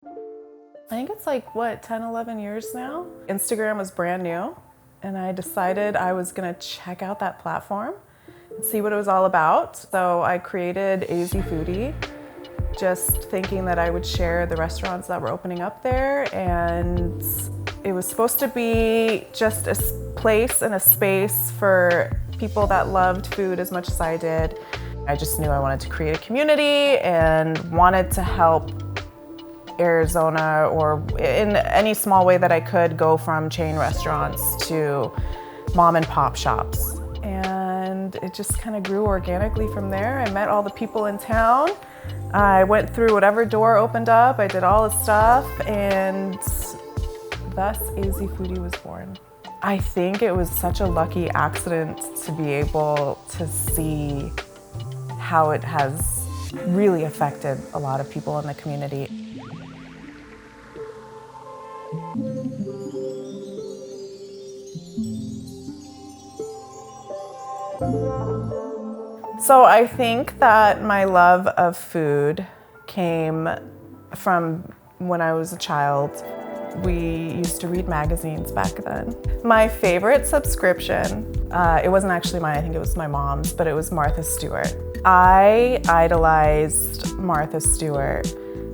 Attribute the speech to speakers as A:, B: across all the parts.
A: I think it's like, 10, 11 years now? Instagram was brand new, and I decided I was gonna check out that platform and see what it was all about. So I created AZ Foodie, just thinking that I would share the restaurants that were opening up there, and it was supposed to be just a place and a space for people that loved food as much as I did. I just knew I wanted to create a community and wanted to help Arizona, or in any small way that I could, go from chain restaurants to mom and pop shops. And it just kind of grew organically from there. I met all the people in town. I went through whatever door opened up. I did all the stuff, and thus AZ Foodie was born. I think it was such a lucky accident to be able to see how it has really affected a lot of people in the community. So I think that my love of food came from when I was a child. We used to read magazines back then. My favorite subscription, it wasn't actually mine, I think it was my mom's, but it was Martha Stewart. I idolized Martha Stewart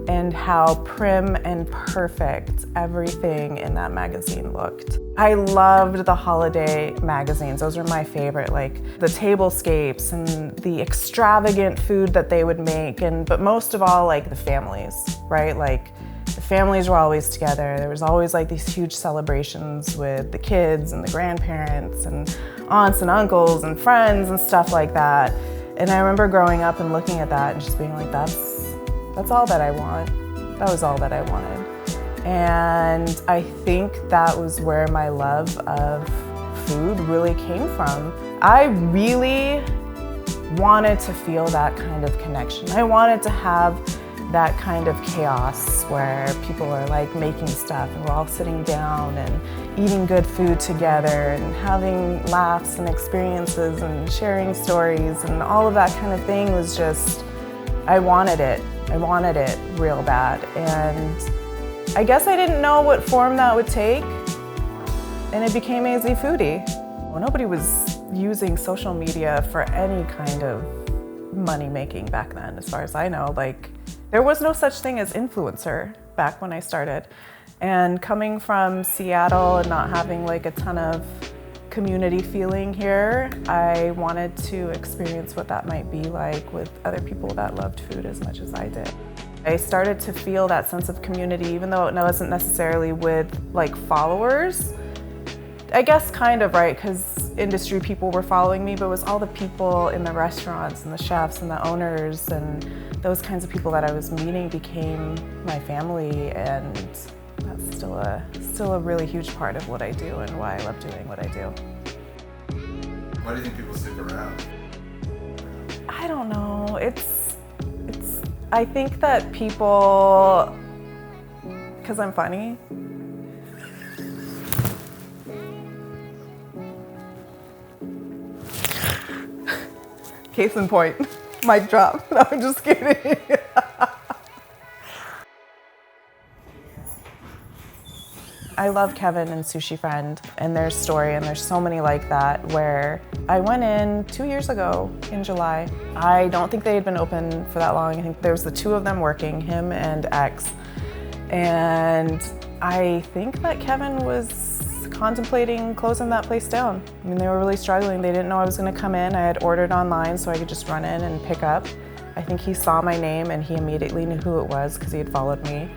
A: and how prim and perfect everything in that magazine looked. I loved the holiday magazines. Those were my favorite, like the tablescapes and the extravagant food that they would make, but most of all, like the families, right? Like the families were always together. There was always like these huge celebrations with the kids and the grandparents and aunts and uncles and friends and stuff like that. And I remember growing up and looking at that and just being like, that's all that I want. That was all that I wanted. And I think that was where my love of food really came from. I really wanted to feel that kind of connection. I wanted to have that kind of chaos where people are like making stuff and we're all sitting down and eating good food together and having laughs and experiences and sharing stories, and all of that kind of thing was just, I wanted it. I wanted it real bad, and I guess I didn't know what form that would take, and it became AZ Foodie. Well, nobody was using social media for any kind of money making back then, as far as I know. Like, there was no such thing as influencer back when I started. And coming from Seattle and not having like a ton of community feeling here, I wanted to experience what that might be like with other people that loved food as much as I did. I started to feel that sense of community, even though it wasn't necessarily with like followers. I guess kind of, right, because industry people were following me, but it was all the people in the restaurants and the chefs and the owners, and those kinds of people that I was meeting became my family, and that's still a really huge part of what I do and why I love doing what I do.
B: Why do you think people stick around?
A: I don't know. I think that people, because I'm funny. Case in point, mic drop. No, I'm just kidding. I love Kevin and Sushi Friend and their story, and there's so many like that, where I went in 2 years ago in July. I don't think they had been open for that long. I think there was the two of them working, him and X. And I think that Kevin was contemplating closing that place down. I mean, they were really struggling. They didn't know I was gonna come in. I had ordered online so I could just run in and pick up. I think he saw my name and he immediately knew who it was because he had followed me.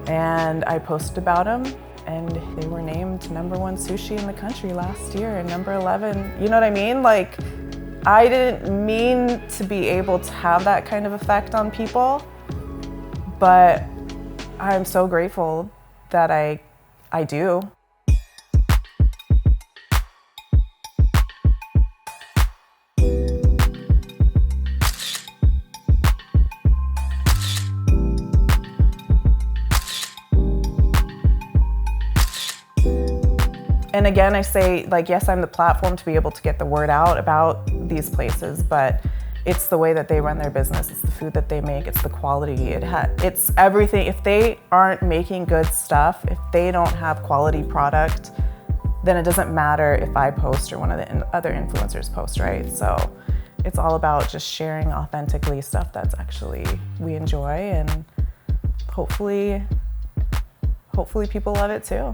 A: And I posted about him, and they were named #1 sushi in the country last year and number 11. You know what I mean? Like, I didn't mean to be able to have that kind of effect on people, but I'm so grateful that I do. And again, I say, like, yes, I'm the platform to be able to get the word out about these places, but It's the way that they run their business. It's the food that they make. It's the quality. It's everything. If they aren't making good stuff, if they don't have quality product, then it doesn't matter if I post or one of the other influencers post, right? So it's all about just sharing authentically stuff that's actually we enjoy, and hopefully people love it too.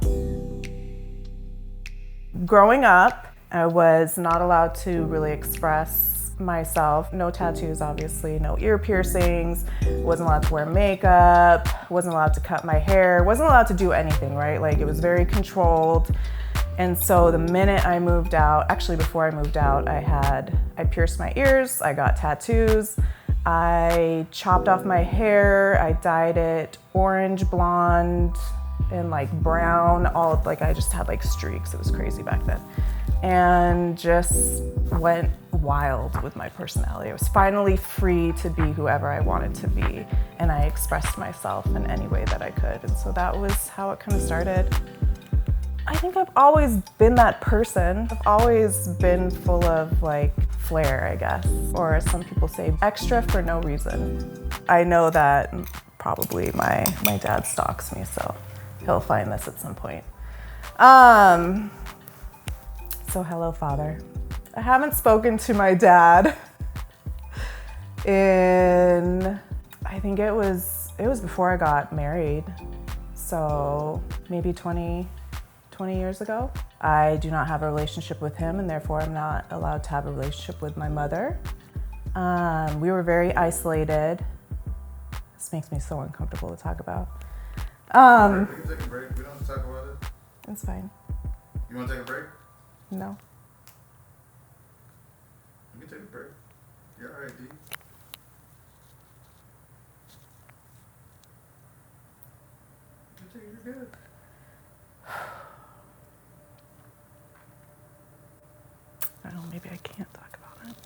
A: Growing up, I was not allowed to really express myself. No tattoos, obviously, no ear piercings, wasn't allowed to wear makeup, wasn't allowed to cut my hair, wasn't allowed to do anything, right? Like, it was very controlled. And so the minute I moved out, actually before I moved out, I pierced my ears, I got tattoos, I chopped off my hair, I dyed it orange, blonde, and like brown, I just had like streaks. It was crazy back then. And just went wild with my personality. I was finally free to be whoever I wanted to be, and I expressed myself in any way that I could. And so that was how it kind of started. I think I've always been that person. I've always been full of like flair, I guess, or as some people say, extra for no reason. I know that probably my dad stalks me, so he'll find this at some point. So hello, Father. I haven't spoken to my dad in, I think it was before I got married. So maybe 20 years ago. I do not have a relationship with him, and therefore I'm not allowed to have a relationship with my mother. We were very isolated. This makes me so uncomfortable to talk about.
B: We can take a break. We don't have to talk about it.
A: It's fine.
B: You want to take a break?
A: No.
B: You can take a break. You're all right, D. You're good.
A: I don't know, maybe I can't talk about it.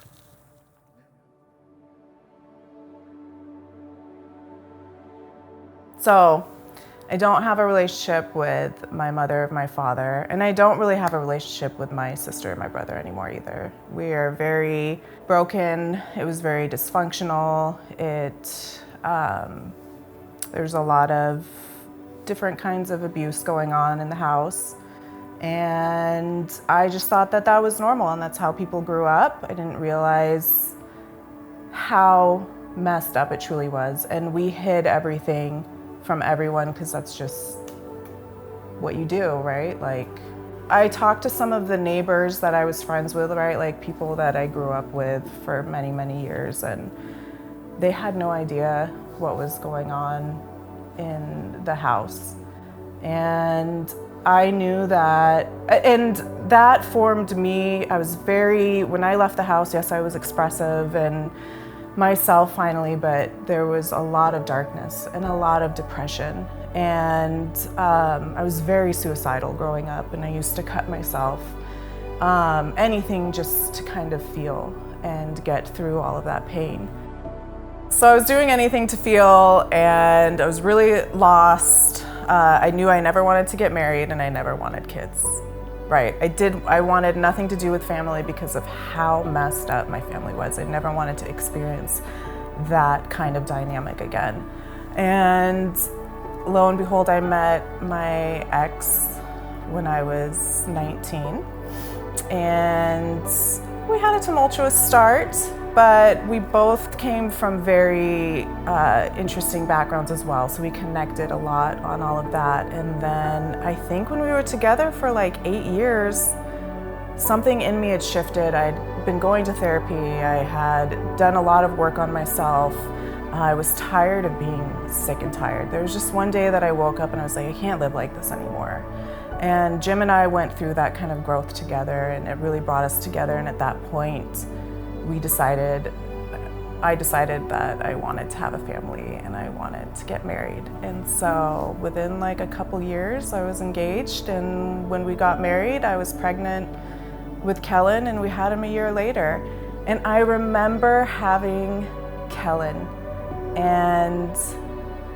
A: So, I don't have a relationship with my mother, my father, and I don't really have a relationship with my sister and my brother anymore either. We are very broken. It was very dysfunctional. There's a lot of different kinds of abuse going on in the house. And I just thought that that was normal, and that's how people grew up. I didn't realize how messed up it truly was. And we hid everything from everyone because that's just what you do, right? Like, I talked to some of the neighbors that I was friends with, right? Like people that I grew up with for many, many years, and they had no idea what was going on in the house. And I knew that, and that formed me. When I left the house, yes, I was expressive and myself finally, but there was a lot of darkness and a lot of depression. And I was very suicidal growing up, and I used to cut myself, anything just to kind of feel and get through all of that pain. So I was doing anything to feel, and I was really lost. I knew I never wanted to get married, and I never wanted kids. Right, I wanted nothing to do with family because of how messed up my family was. I never wanted to experience that kind of dynamic again. And lo and behold, I met my ex when I was 19. And we had a tumultuous start, but we both came from very interesting backgrounds as well. So we connected a lot on all of that. And then I think when we were together for like 8 years, something in me had shifted. I'd been going to therapy. I had done a lot of work on myself. I was tired of being sick and tired. There was just one day that I woke up and I was like, I can't live like this anymore. And Jim and I went through that kind of growth together, and it really brought us together. And at that point, I decided that I wanted to have a family and I wanted to get married. And so within like a couple years, I was engaged. And when we got married, I was pregnant with Kellen, and we had him a year later. And I remember having Kellen, and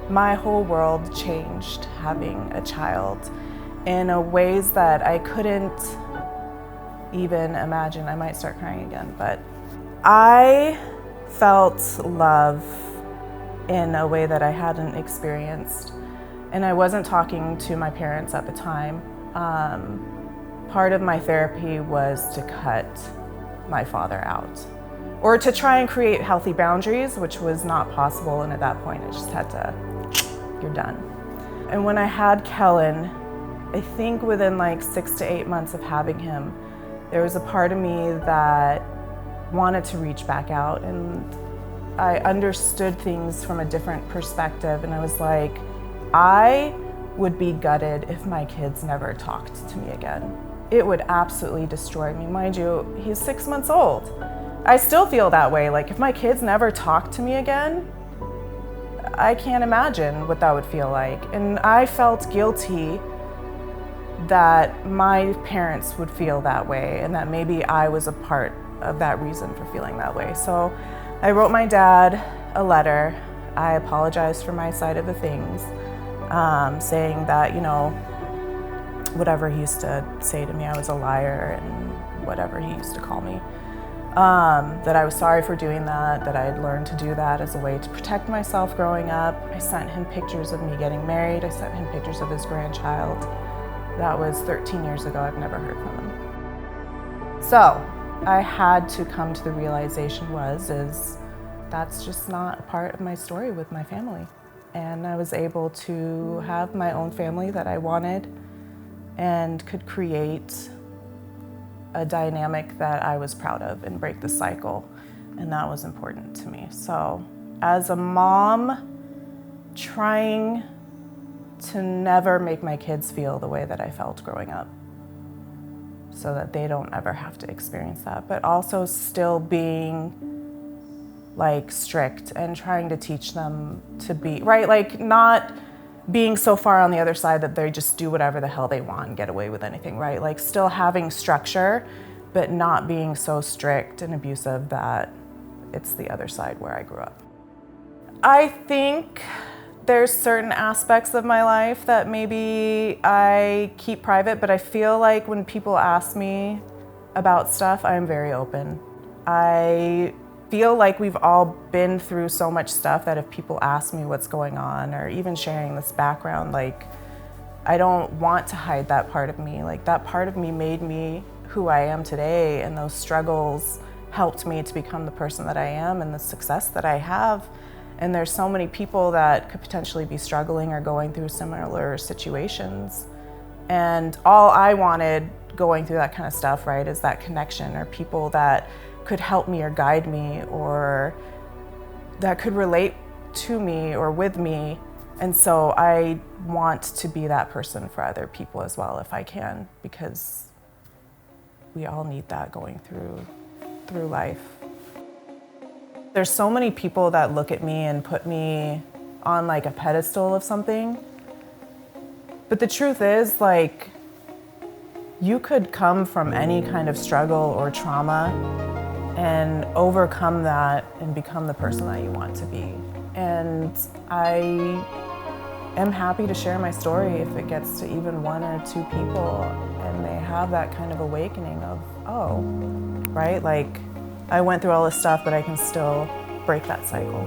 A: my whole world changed having a child in a ways that I couldn't even imagine. I might start crying again, but I felt love in a way that I hadn't experienced. And I wasn't talking to my parents at the time. Part of my therapy was to cut my father out, or to try and create healthy boundaries, which was not possible. And at that point, I just had to, you're done. And when I had Kellen, I think within like 6 to 8 months of having him, there was a part of me that wanted to reach back out, and I understood things from a different perspective. And I was like, I would be gutted if my kids never talked to me again. It would absolutely destroy me. Mind you, he's 6 months old. I still feel that way. Like, if my kids never talk to me again, I can't imagine what that would feel like. And I felt guilty that my parents would feel that way, and that maybe I was a part of that reason for feeling that way. So I wrote my dad a letter. I apologized for my side of the things, saying that, you know, whatever he used to say to me, I was a liar, and whatever he used to call me. That I was sorry for doing that I had learned to do that as a way to protect myself growing up. I sent him pictures of me getting married. I sent him pictures of his grandchild. That was 13 years ago. I've never heard from him. So I had to come to the realization is that's just not a part of my story with my family. And I was able to have my own family that I wanted and could create a dynamic that I was proud of and break the cycle. And that was important to me. So as a mom, trying to never make my kids feel the way that I felt growing up, so that they don't ever have to experience that, but also still being like strict and trying to teach them to be, right? Like, not being so far on the other side that they just do whatever the hell they want and get away with anything, right? Like, still having structure, but not being so strict and abusive that it's the other side where I grew up. I think there's certain aspects of my life that maybe I keep private, but I feel like when people ask me about stuff, I'm very open. I feel like we've all been through so much stuff that if people ask me what's going on, or even sharing this background, like, I don't want to hide that part of me. Like, that part of me made me who I am today, and those struggles helped me to become the person that I am and the success that I have. And there's so many people that could potentially be struggling or going through similar situations. And all I wanted going through that kind of stuff, right, is that connection, or people that could help me or guide me, or that could relate to me or with me. And so I want to be that person for other people as well, if I can, because we all need that going through life. There's so many people that look at me and put me on like a pedestal of something. But the truth is, like, you could come from any kind of struggle or trauma and overcome that and become the person that you want to be. And I am happy to share my story if it gets to even 1 or 2 people and they have that kind of awakening of, oh, right? Like, I went through all this stuff, but I can still break that cycle.